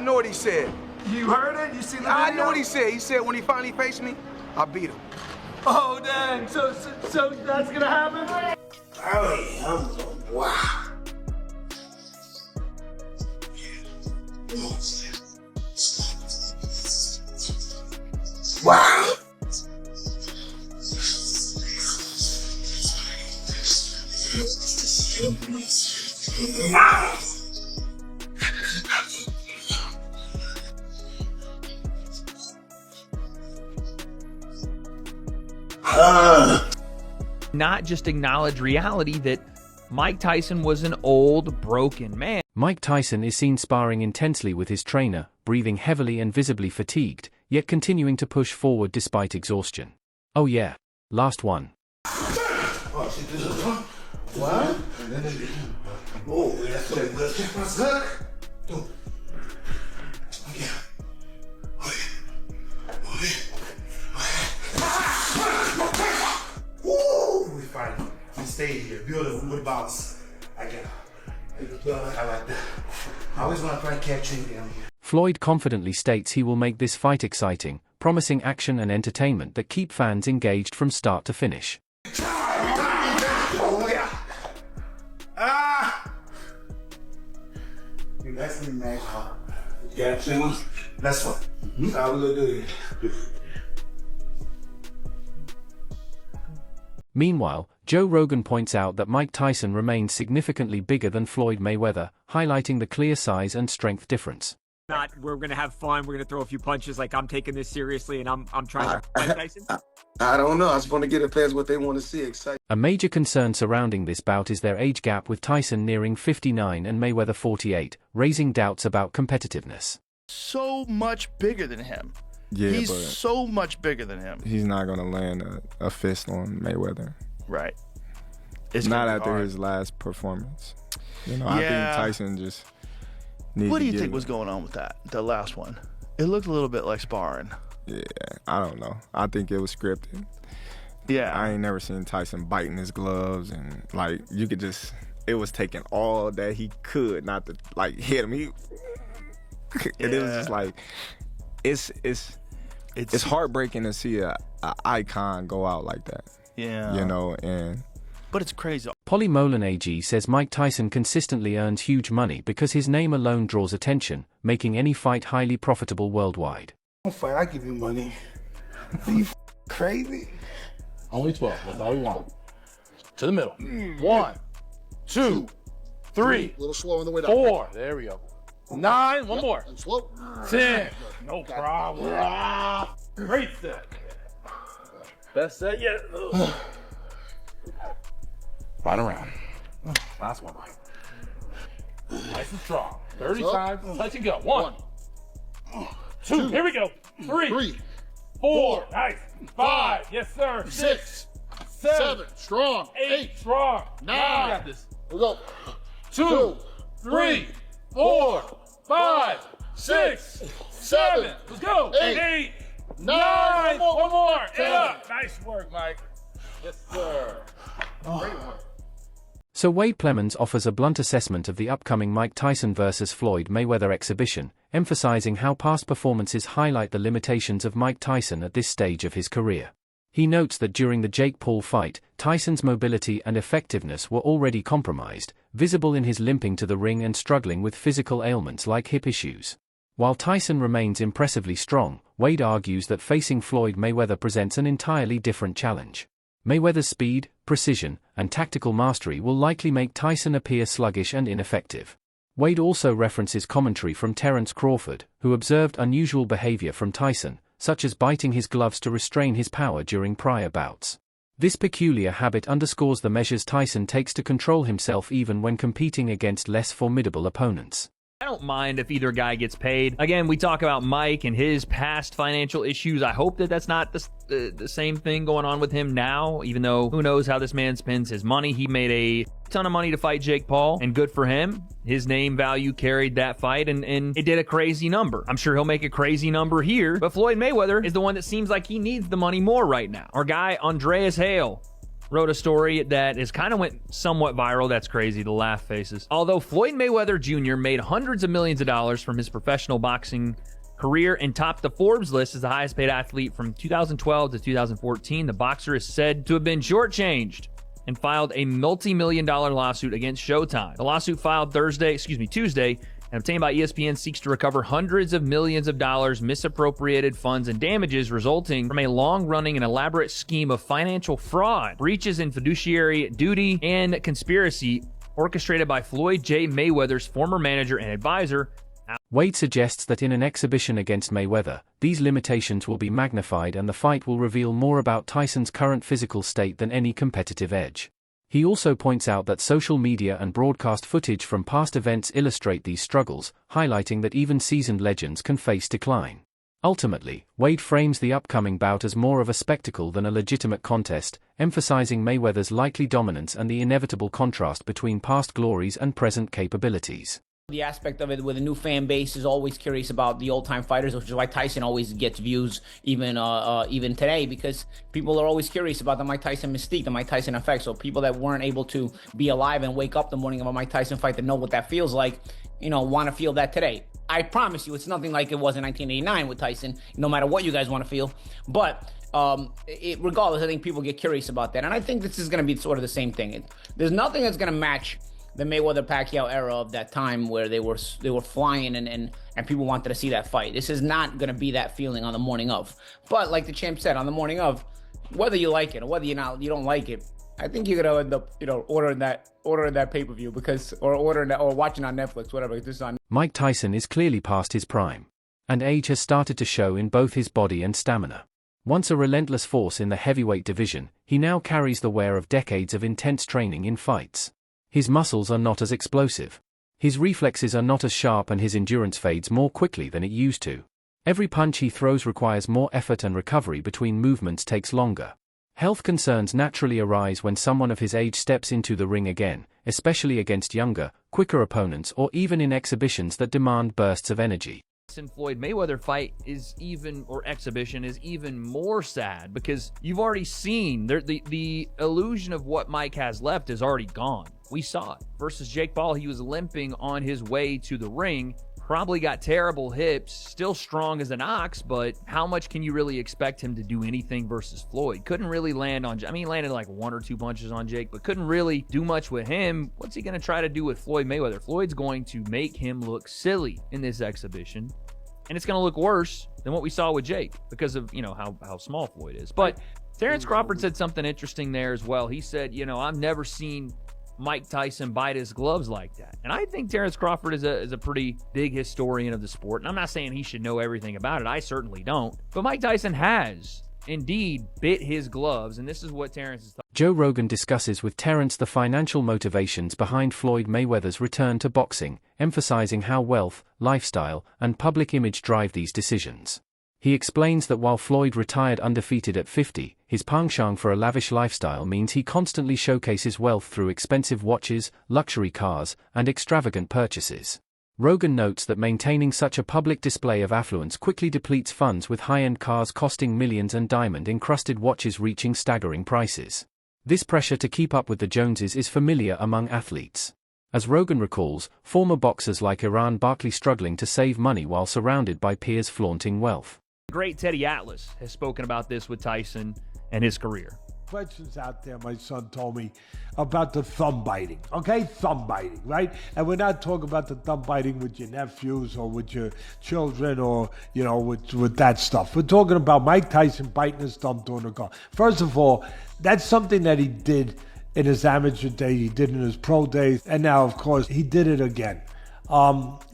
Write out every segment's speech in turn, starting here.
know what he said. You heard it? You seen the video? I know what he said. He said when he finally faced me, I beat him. Oh, dang. So that's gonna happen? Oh, wow. Wow. Not just acknowledge reality that Mike Tyson was an old, broken man. Mike Tyson is seen sparring intensely with his trainer, breathing heavily and visibly fatigued, yet continuing to push forward despite exhaustion. Oh yeah, last one. Oh, shit, this is fun. What? Oh, that's so good. Check my suck. Okay. Woo! We fighting. We stay here. Beautiful. Good boss. I like that. I always want to try catching down here. Floyd confidently states he will make this fight exciting, promising action and entertainment that keep fans engaged from start to finish. Oh, yeah. Ah! That's the match. Yeah, that's one. How we gonna do it? Meanwhile, Joe Rogan points out that Mike Tyson remains significantly bigger than Floyd Mayweather, highlighting the clear size and strength difference. We're gonna have fun. We're gonna throw a few punches. Like I'm taking this seriously, and I'm trying to fight Tyson. I don't know. I just want to get the fans what they want to see. Excited. A major concern surrounding this bout is their age gap, with Tyson nearing 59 and Mayweather 48, raising doubts about competitiveness. So much bigger than him. Yeah, he's but so much bigger than him. he's not gonna land a fist on Mayweather. Right. It's Not gonna be after hard. his last performance. You know, I think Yeah. Tyson just needs What to do you get think it. was going on with that? The last one. It looked a little bit like sparring. Yeah, I don't know. I think it was scripted. Yeah. I ain't never seen Tyson biting his gloves, and like you could just, it was taking all that he could not to like hit him. And it was just like, it's heartbreaking to see a icon go out like that. Yeah. You know, and But it's crazy. Polly Molan AG says Mike Tyson consistently earns huge money because his name alone draws attention, making any fight highly profitable worldwide. Don't fight. I give you money. Are you crazy? Only 12. That's all we want. To the middle. 1, 2, 3. A little slow on the way down. 4. There we go. 9. One more. And slow. 10. No problem. Great set. Best set yet. Right around. Last one. Nice and strong. 30 times. Touch and go. 1, 2. Here we go. 3, 4. Nice. 5. Yes, sir. 6, 7. Strong. 8. Strong. 9. Got this. We go. 2, 3, 4, 5, 6, 7. Let's go. 8, 9. One more. Get up. Nice work, Mike. Yes, sir. Great work. So Wade Plemons offers a blunt assessment of the upcoming Mike Tyson vs. Floyd Mayweather exhibition, emphasizing how past performances highlight the limitations of Mike Tyson at this stage of his career. He notes that during the Jake Paul fight, Tyson's mobility and effectiveness were already compromised, visible in his limping to the ring and struggling with physical ailments like hip issues. While Tyson remains impressively strong, Wade argues that facing Floyd Mayweather presents an entirely different challenge. Mayweather's speed, precision, and tactical mastery will likely make Tyson appear sluggish and ineffective. Wade also references commentary from Terence Crawford, who observed unusual behavior from Tyson, such as biting his gloves to restrain his power during prior bouts. This peculiar habit underscores the measures Tyson takes to control himself even when competing against less formidable opponents. I don't mind if either guy gets paid. Again, we talk about Mike and his past financial issues. I hope that that's not the same thing going on with him now, even though who knows how this man spends his money. He made a ton of money to fight Jake Paul, and good for him. His name value carried that fight, and it did a crazy number. I'm sure he'll make a crazy number here, but Floyd Mayweather is the one that seems like he needs the money more right now. Our guy, Andreas Hale, wrote a story that is kind of went somewhat viral. That's crazy, the laugh faces. Although Floyd Mayweather Jr. made hundreds of millions of dollars from his professional boxing career and topped the Forbes list as the highest paid athlete from 2012 to 2014, the boxer is said to have been shortchanged and filed a multi-million-dollar lawsuit against Showtime. The lawsuit filed Tuesday, and obtained by ESPN seeks to recover hundreds of millions of dollars, misappropriated funds, and damages resulting from a long-running and elaborate scheme of financial fraud, breaches in fiduciary duty, and conspiracy orchestrated by Floyd J. Mayweather's former manager and advisor. Wade suggests that in an exhibition against Mayweather, these limitations will be magnified and the fight will reveal more about Tyson's current physical state than any competitive edge. He also points out that social media and broadcast footage from past events illustrate these struggles, highlighting that even seasoned legends can face decline. Ultimately, Wade frames the upcoming bout as more of a spectacle than a legitimate contest, emphasizing Mayweather's likely dominance and the inevitable contrast between past glories and present capabilities. The aspect of it with a new fan base is always curious about the old-time fighters, which is why Tyson always gets views even today, because people are always curious about the Mike Tyson mystique, the Mike Tyson effect. So people that weren't able to be alive and wake up the morning of a Mike Tyson fight to know what that feels like, want to feel that today. I promise you it's nothing like it was in 1989 with Tyson, no matter what you guys want to feel. But regardless, I think people get curious about that. And I think this is going to be sort of the same thing. There's nothing that's going to match the Mayweather-Pacquiao era of that time where they were flying and people wanted to see that fight. This is not going to be that feeling on the morning of. But like the champ said, on the morning of, whether you like it or whether you don't like it, I think you're gonna end up ordering that pay-per-view or watching on Netflix, whatever. This is on. Mike Tyson is clearly past his prime, and age has started to show in both his body and stamina. Once a relentless force in the heavyweight division, he now carries the wear of decades of intense training in fights. His muscles are not as explosive. His reflexes are not as sharp and his endurance fades more quickly than it used to. Every punch he throws requires more effort and recovery between movements takes longer. Health concerns naturally arise when someone of his age steps into the ring again, especially against younger, quicker opponents or even in exhibitions that demand bursts of energy. Floyd Mayweather fight exhibition is even more sad because you've already seen the illusion of what Mike has left is already gone. We saw it. Versus Jake Paul, he was limping on his way to the ring, probably got terrible hips, still strong as an ox, but how much can you really expect him to do anything versus Floyd? Couldn't really land on, he landed like 1 or 2 punches on Jake, but couldn't really do much with him. What's he going to try to do with Floyd Mayweather? Floyd's going to make him look silly in this exhibition, and it's going to look worse than what we saw with Jake because of, how small Floyd is. But Terrence Crawford said something interesting there as well. He said, I've never seen Mike Tyson bite his gloves like that. And I think Terrence Crawford is a pretty big historian of the sport. And I'm not saying he should know everything about it. I certainly don't. But Mike Tyson has indeed bit his gloves, and this is what Terrence is talking about. Joe Rogan discusses with Terrence the financial motivations behind Floyd Mayweather's return to boxing, emphasizing how wealth, lifestyle, and public image drive these decisions. He explains that while Floyd retired undefeated at 50, his penchant for a lavish lifestyle means he constantly showcases wealth through expensive watches, luxury cars, and extravagant purchases. Rogan notes that maintaining such a public display of affluence quickly depletes funds, with high-end cars costing millions and diamond-encrusted watches reaching staggering prices. This pressure to keep up with the Joneses is familiar among athletes. As Rogan recalls, former boxers like Iran Barkley struggling to save money while surrounded by peers flaunting wealth. Great Teddy Atlas has spoken about this with Tyson and his career. Questions out there, my son told me, about the thumb biting. Okay, thumb biting, right? And we're not talking about the thumb biting with your nephews or with your children or, with that stuff. We're talking about Mike Tyson biting his thumb during the car. First of all, that's something that he did in his amateur day, he did in his pro days, and now, of course, he did it again.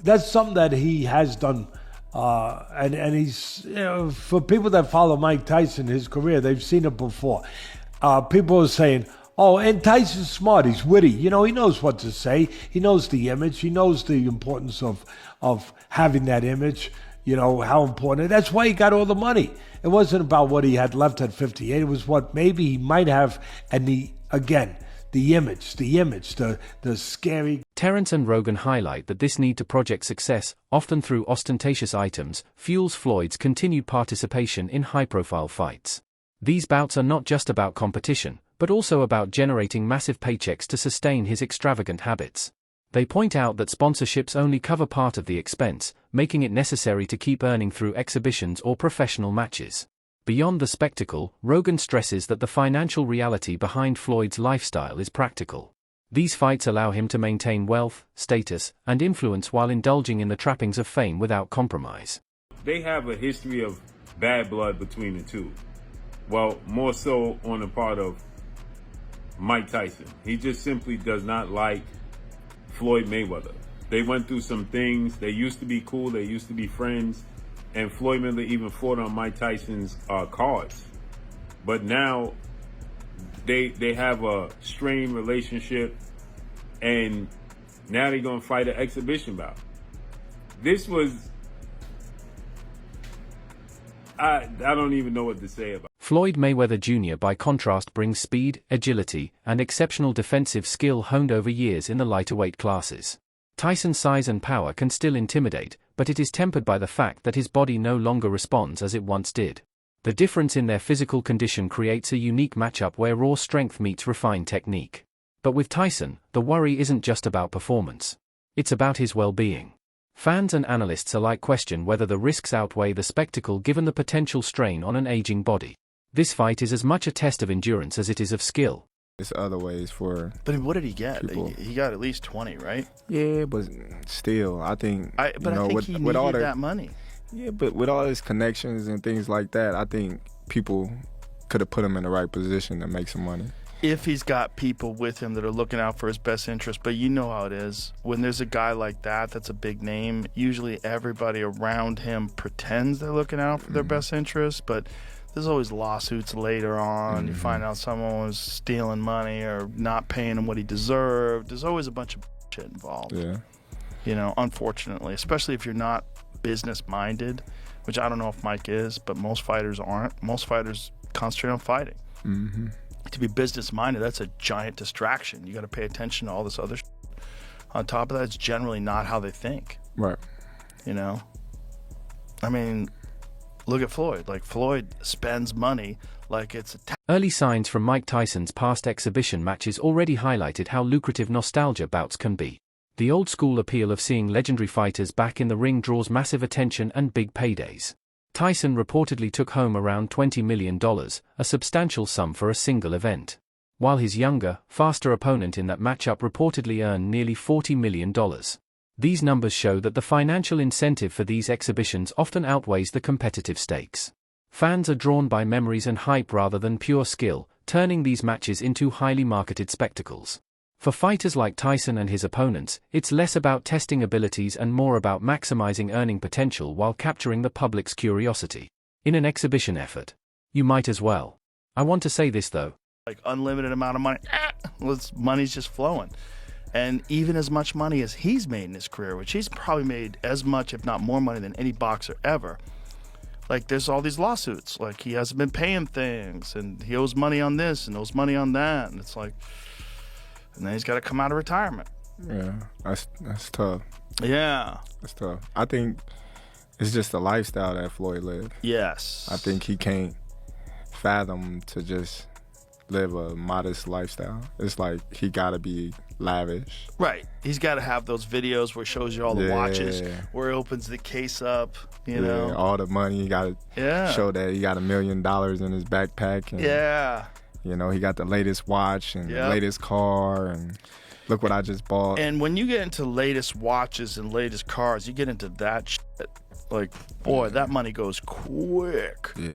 That's something that he has done. And he's, for people that follow Mike Tyson, his career, they've seen it before. People are saying, oh, and Tyson's smart, he's witty. He knows what to say. He knows the image. He knows the importance of having that image, how important. That's why he got all the money. It wasn't about what he had left at 58. It was what maybe he might have, and the image, the scary. Terrence and Rogan highlight that this need to project success, often through ostentatious items, fuels Floyd's continued participation in high-profile fights. These bouts are not just about competition, but also about generating massive paychecks to sustain his extravagant habits. They point out that sponsorships only cover part of the expense, making it necessary to keep earning through exhibitions or professional matches. Beyond the spectacle, Rogan stresses that the financial reality behind Floyd's lifestyle is practical. These fights allow him to maintain wealth, status, and influence while indulging in the trappings of fame without compromise. They have a history of bad blood between the two. Well, more so on the part of Mike Tyson. He just simply does not like Floyd Mayweather. They went through some things. They used to be cool. They used to be friends. And Floyd Mayweather even fought on Mike Tyson's cards. But now they have a strained relationship, and now they're going to fight an exhibition bout. This was... I don't even know what to say about it. Floyd Mayweather Jr. by contrast brings speed, agility, and exceptional defensive skill honed over years in the lighter weight classes. Tyson's size and power can still intimidate, but it is tempered by the fact that his body no longer responds as it once did. The difference in their physical condition creates a unique matchup where raw strength meets refined technique. But with Tyson, the worry isn't just about performance. It's about his well-being. Fans and analysts alike question whether the risks outweigh the spectacle given the potential strain on an aging body. This fight is as much a test of endurance as it is of skill. There's other ways for... But what did he get? People. He got at least 20, right? Yeah, but still, I think... I think he needed that money. Yeah, but with all his connections and things like that, I think people could have put him in the right position to make some money. If he's got people with him that are looking out for his best interest. But you know how it is. When there's a guy like that that's a big name, usually everybody around him pretends they're looking out for their best interest, but there's always lawsuits later on. You find out someone was stealing money or not paying him what he deserved. There's always a bunch of shit involved. Yeah. You know, unfortunately, especially if you're not business-minded, which I don't know if Mike is, but most fighters aren't. Most fighters concentrate on fighting. Mm-hmm. To be business-minded, that's a giant distraction. You got to pay attention to all this other shit. On top of that, it's generally not how they think. Right. You know? I mean, look at Floyd. Like, Floyd spends money like it's a... Early signs from Mike Tyson's past exhibition matches already highlighted how lucrative nostalgia bouts can be. The old-school appeal of seeing legendary fighters back in the ring draws massive attention and big paydays. Tyson reportedly took home around $20 million, a substantial sum for a single event. While his younger, faster opponent in that matchup reportedly earned nearly $40 million. These numbers show that the financial incentive for these exhibitions often outweighs the competitive stakes. Fans are drawn by memories and hype rather than pure skill, turning these matches into highly marketed spectacles. For fighters like Tyson and his opponents, it's less about testing abilities and more about maximizing earning potential while capturing the public's curiosity. In an exhibition effort, you might as well. I want to say this though. Like unlimited amount of money. Money's just flowing. And even as much money as he's made in his career, which he's probably made as much, if not more money than any boxer ever. Like there's all these lawsuits. Like he hasn't been paying things and he owes money on this and owes money on that. And it's like... And then he's got to come out of retirement. Yeah, that's tough. Yeah. That's tough. I think it's just the lifestyle that Floyd lived. Yes. I think he can't fathom to just live a modest lifestyle. It's like he got to be lavish. Right. He's got to have those videos where he shows you all the watches, where he opens the case up, you know. All the money. He got to show that he got $1 million in his backpack. And, you know, he got the latest watch and the latest car, and look what I just bought. And when you get into latest watches and latest cars, you get into that shit. Like, boy, that money goes quick. Yeah.